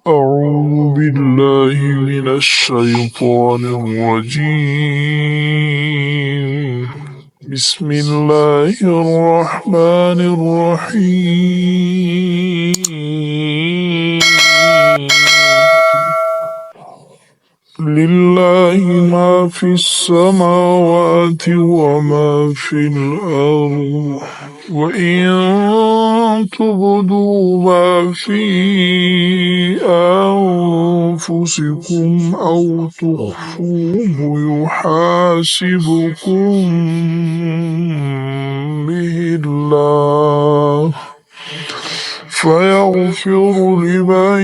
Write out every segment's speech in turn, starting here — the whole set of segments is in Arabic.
أعوذ بالله من الشيطان الرجيم. بسم الله الرحمن الرحيم. لله ما في السماوات وما في الأرض، وإن تبدوا ما في أنفسكم أو تخفوه يحاسبكم به الله، فيغفر لمن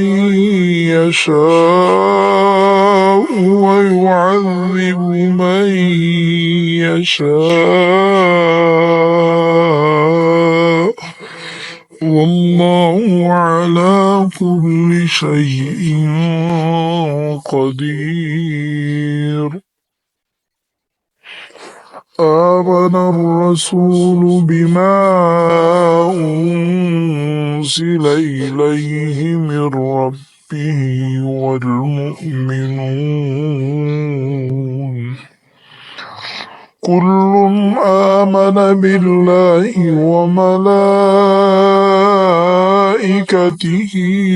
يشاء ويعذب من يشاء، والله على كل شيء قدير. آمن الرسول بما أنزل إليه من ربه والمؤمنون كل آمن بالله وملائكته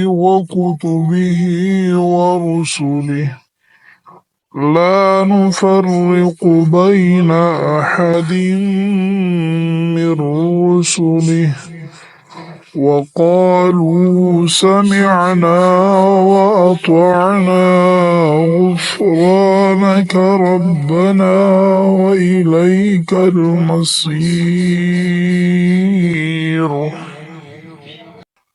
وكتبه ورسله لا نفرق بين أحد من رسله، وقالوا سمعنا وأطعنا غفرانك ربنا وإليك المصير.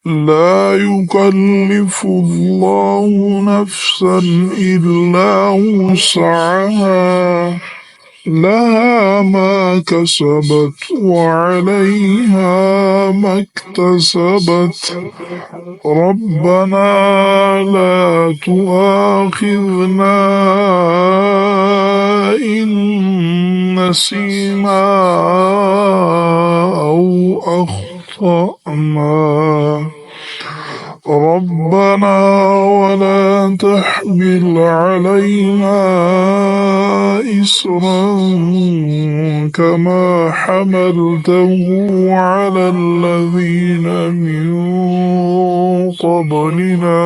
لا يكلف الله نفسا إلا وسعها، لها ما كسبت وعليها ما اكتسبت. ربنا لا تؤاخذنا إن نسينا أو أخطأنا. ربنا ولا تحمل علينا إصرا كما حملته على الذين من قبلنا.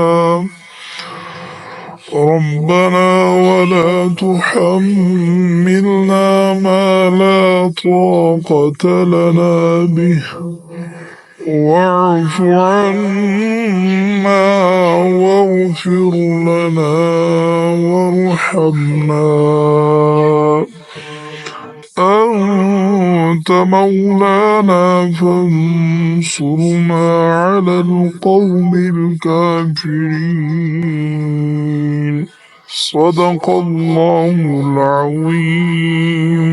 ربنا ولا تحملنا ما لا طاقة لنا به، واعف عنا واغفر لنا وارحمنا، أنت مولانا فانصرنا على القوم الكافرين. صدق الله العظيم.